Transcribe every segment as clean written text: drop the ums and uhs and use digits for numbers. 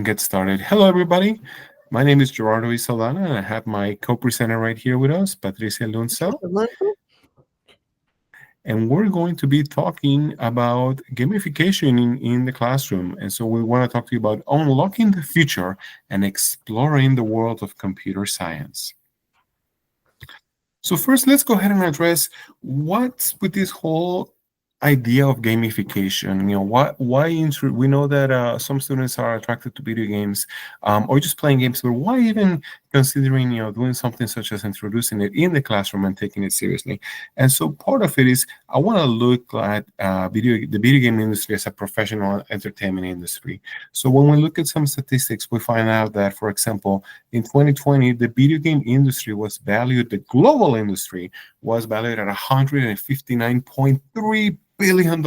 Get started. Hello, everybody. My name is Gerardo Saldana, and I have my co-presenter right here with us, Patricia Luntzel, and we're going to be talking about gamification in the classroom. And so we want to talk to you about unlocking the future and exploring the world of computer science. So first, let's go ahead and address what's with this whole idea of gamification. We know that some students are attracted to video games or just playing games, but why even considering doing something such as introducing it in the classroom and taking it seriously? And so part of it is I want to look at the video game industry as a professional entertainment industry. So when we look at some statistics, we find out that, for example, in 2020, the video game industry was valued, the global industry was valued at $159.3 billion,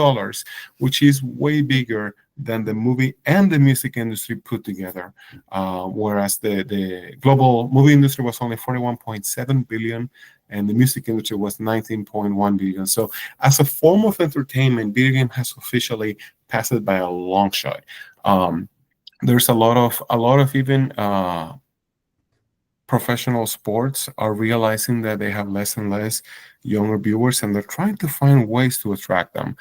which is way bigger than the movie and the music industry put together. Whereas the global movie industry was only 41.7 billion and the music industry was 19.1 billion. So as a form of entertainment, video game has officially passed it by a long shot. There's a lot of even professional sports are realizing that they have less and less younger viewers, and they're trying to find ways to attract them.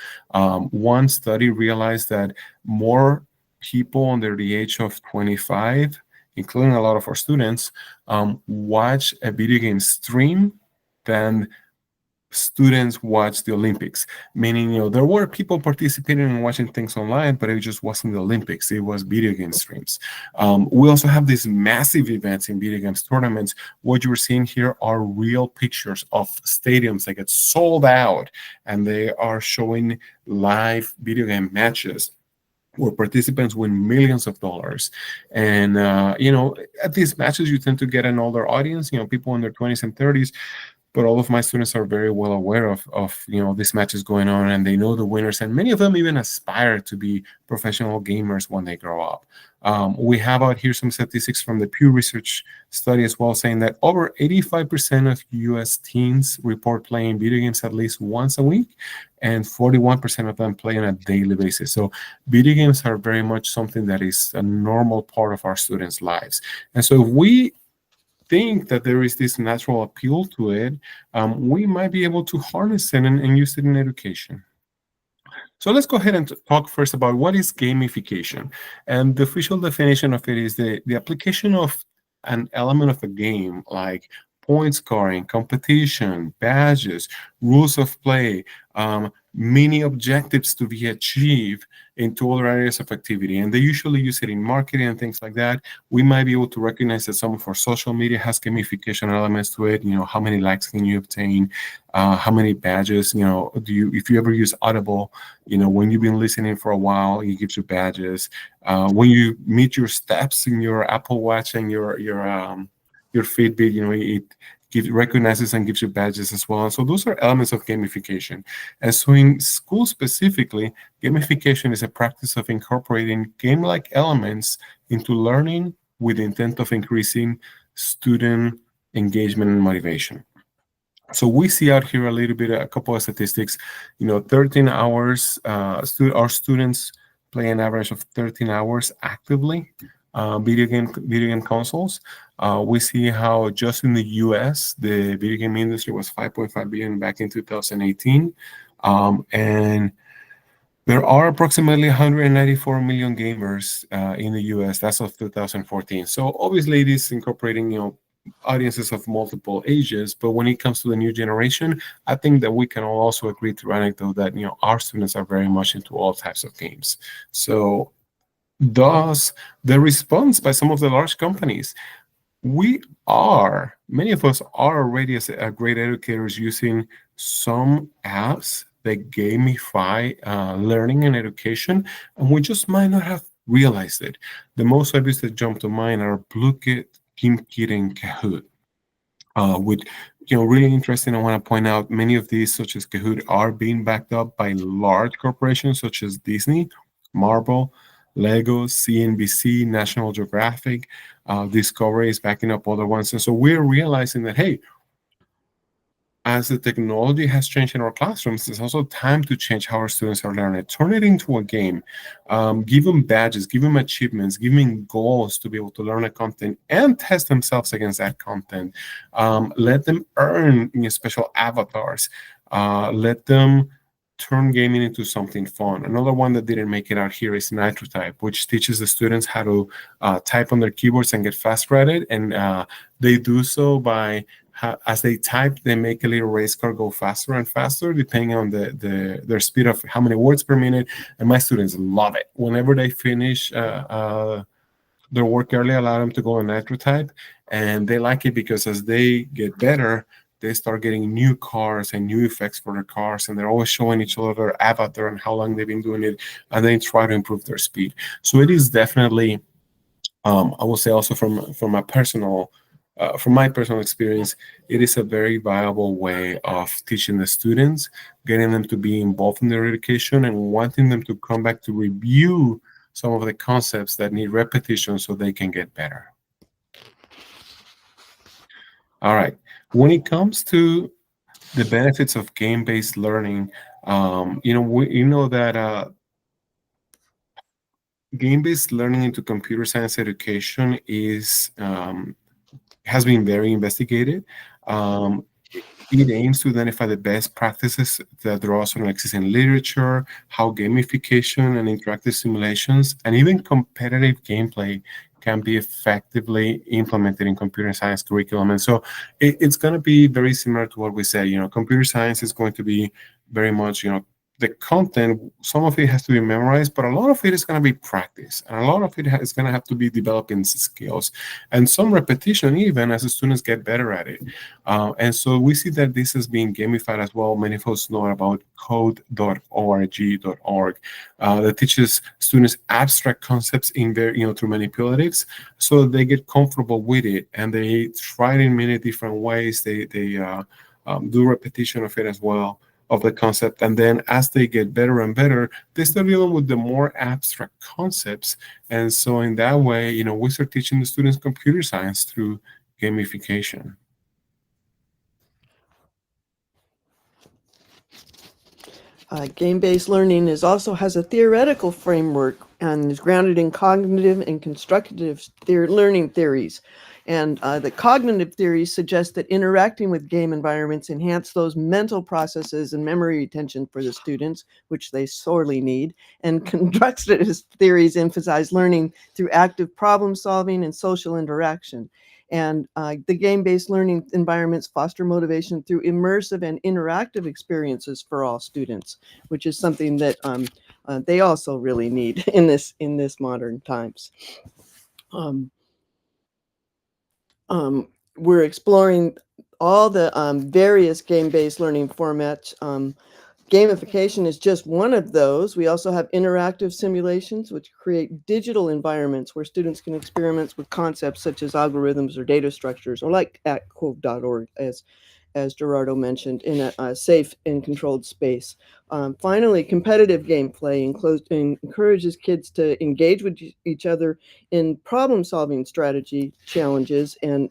One study realized that more people under the age of 25, including a lot of our students, watch a video game stream than students watch the Olympics, meaning there were people participating and watching things online, but it just wasn't the Olympics, it was video game streams. We also have these massive events in video games tournaments. What you're seeing here are real pictures of stadiums that get sold out, and they are showing live video game matches where participants win millions of dollars. And at these matches you tend to get an older audience, people in their 20s and 30s. But all of my students are very well aware of these matches going on, and they know the winners, and many of them even aspire to be professional gamers when they grow up. We have out here some statistics from the Pew Research study as well, saying that over 85% of U.S. teens report playing video games at least once a week, and 41% of them play on a daily basis. So video games are very much something that is a normal part of our students' lives. And so if we think that there is this natural appeal to it, we might be able to harness it and use it in education. So let's go ahead and talk first about what is gamification. And the official definition of it is the application of an element of a game like point scoring, competition, badges, rules of play, many objectives to be achieved into other areas of activity. And they usually use it in marketing and things like that. We might be able to recognize that some of our social media has gamification elements to it. How many likes can you obtain? How many badges? If you ever use Audible, when you've been listening for a while, it gives you badges. When you meet your steps in your Apple Watch and your Fitbit, it recognizes and gives you badges as well. And so those are elements of gamification. And so in school specifically, gamification is a practice of incorporating game-like elements into learning with the intent of increasing student engagement and motivation. So we see out here a couple of statistics. 13 hours, our students play an average of 13 hours actively video game consoles. We see how just in the US, the video game industry was 5.5 billion back in 2018. And there are approximately 194 million gamers in the US. That's of 2014. So obviously it is incorporating, audiences of multiple ages. But when it comes to the new generation, I think that we can all also agree to anecdote that, our students are very much into all types of games. So thus, the response by some of the large companies, many of us are already as great educators using some apps that gamify learning and education, and we just might not have realized it. The most obvious that jump to mind are Blue-Kit, GimKit, and Kahoot. With really interesting, I want to point out many of these, such as Kahoot, are being backed up by large corporations such as Disney, Marvel, Lego, CNBC, National Geographic, Discovery is backing up other ones. And so we're realizing that, hey, as the technology has changed in our classrooms, it's also time to change how our students are learning. Turn it into a game. Give them badges, give them achievements, give them goals to be able to learn a content and test themselves against that content. Let them earn special avatars. Let them turn gaming into something fun. Another one that didn't make it out here is NitroType, which teaches the students how to type on their keyboards and get faster at it. And they do so by as they type, they make a little race car go faster and faster, depending on their speed of how many words per minute. And my students love it. Whenever they finish their work early, allow them to go on NitroType, and they like it because as they get better, they start getting new cars and new effects for their cars, and they're always showing each other their avatar and how long they've been doing it, and they try to improve their speed. So it is definitely, I will say also from my personal experience, it is a very viable way of teaching the students, getting them to be involved in their education, and wanting them to come back to review some of the concepts that need repetition so they can get better. All right. When it comes to the benefits of game-based learning, we know that game-based learning into computer science education has been very investigated. Um, it aims to identify the best practices that draws on existing literature, how gamification and interactive simulations, and even competitive gameplay can be effectively implemented in computer science curriculum. And so it's going to be very similar to what we say. Computer science is going to be very much, the content, some of it has to be memorized, but a lot of it is going to be practice. And a lot of it is going to have to be developing skills and some repetition, even as the students get better at it. And so we see that this is being gamified as well. Many folks know about code.org, that teaches students abstract concepts in through manipulatives, so they get comfortable with it and they try it in many different ways. They do repetition of it as well, of the concept, and then as they get better and better, they start dealing with the more abstract concepts. And so in that way, we start teaching the students computer science through gamification. Game-based learning also has a theoretical framework and is grounded in cognitive and constructive learning theories. And the cognitive theories suggest that interacting with game environments enhance those mental processes and memory retention for the students, which they sorely need. And constructive theories emphasize learning through active problem solving and social interaction. And the game-based learning environments foster motivation through immersive and interactive experiences for all students, which is something that they also really need in this modern times. We're exploring all the various game-based learning formats. Gamification is just one of those. We also have interactive simulations, which create digital environments where students can experiment with concepts such as algorithms or data structures, or like at code.org, as Gerardo mentioned, in a safe and controlled space. Finally, competitive gameplay encourages kids to engage with each other in problem-solving strategy challenges and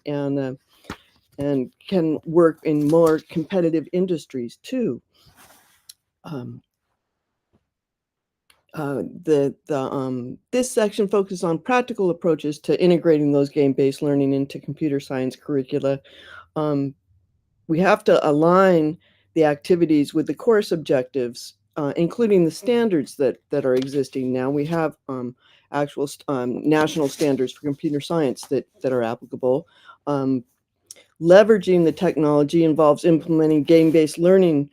can work in more competitive industries too. This section focuses on practical approaches to integrating those game-based learning into computer science curricula. We have to align the activities with the course objectives, including the standards that are existing now. We have actual national standards for computer science that are applicable. Leveraging the technology involves implementing game-based learning,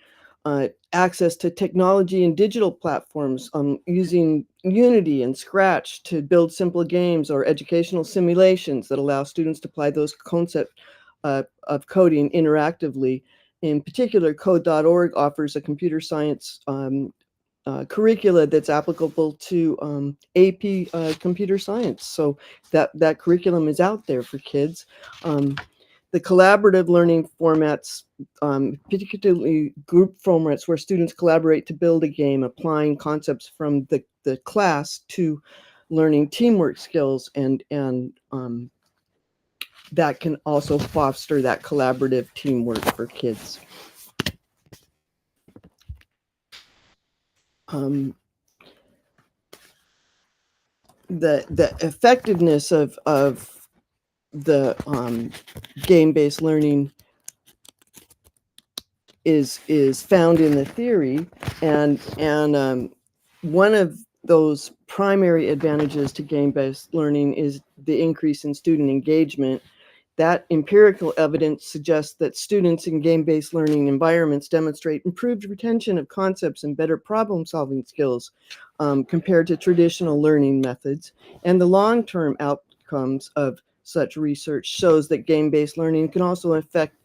access to technology and digital platforms, using Unity and Scratch to build simple games or educational simulations that allow students to apply those concepts of coding interactively. In particular, code.org offers a computer science curricula that's applicable to AP computer science. So that curriculum is out there for kids. The collaborative learning formats, particularly group formats where students collaborate to build a game, applying concepts from the class to learning teamwork skills and that can also foster that collaborative teamwork for kids. The effectiveness of the game-based learning is found in the theory, and one of those primary advantages to game-based learning is the increase in student engagement. That empirical evidence suggests that students in game-based learning environments demonstrate improved retention of concepts and better problem-solving skills compared to traditional learning methods. And the long-term outcomes of such research shows that game-based learning can also affect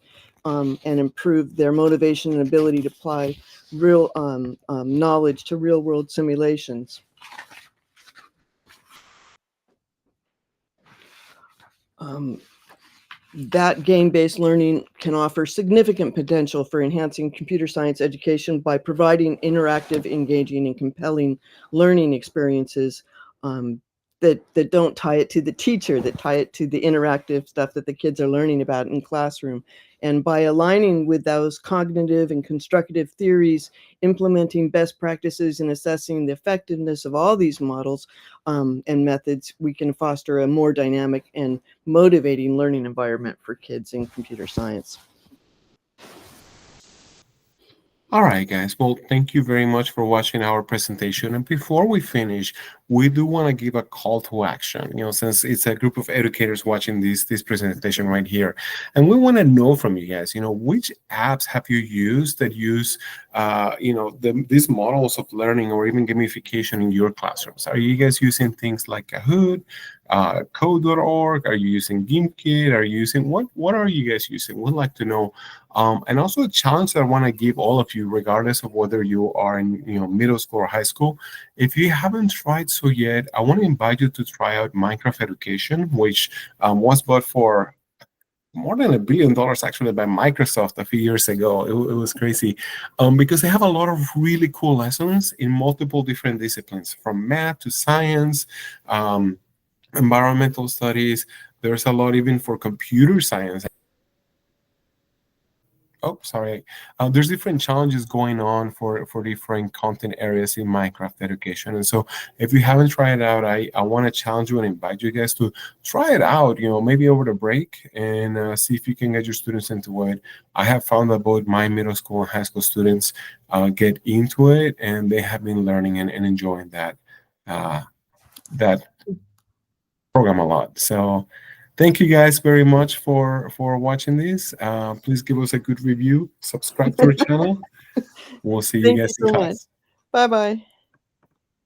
and improve their motivation and ability to apply real knowledge to real-world simulations. That game-based learning can offer significant potential for enhancing computer science education by providing interactive, engaging, and compelling learning experiences that don't tie it to the teacher, that tie it to the interactive stuff that the kids are learning about in classroom. And by aligning with those cognitive and constructive theories, implementing best practices and assessing the effectiveness of all these models and methods, we can foster a more dynamic and motivating learning environment for kids in computer science. All right, guys. Well, thank you very much for watching our presentation. And before we finish, we do want to give a call to action, since it's a group of educators watching this presentation right here. And we want to know from you guys, which apps have you used that use, these models of learning or even gamification in your classrooms? Are you guys using things like Kahoot, code.org? Are you using GameKit? Are you using, what are you guys using? We'd like to know. And also a challenge that I want to give all of you, regardless of whether you are in middle school or high school. If you haven't tried so yet, I want to invite you to try out Minecraft Education, which was bought for more than $1 billion actually by Microsoft a few years ago. It was crazy because they have a lot of really cool lessons in multiple different disciplines, from math to science, environmental studies. There's a lot even for computer science. Oh, sorry. There's different challenges going on for different content areas in Minecraft Education. And so if you haven't tried it out, I want to challenge you and invite you guys to try it out, maybe over the break, and see if you can get your students into it. I have found that both my middle school and high school students get into it, and they have been learning and enjoying that program a lot. So thank you guys very much for watching this. Please give us a good review. Subscribe to our channel. We'll see you Thank guys you in so much. class. Bye-bye.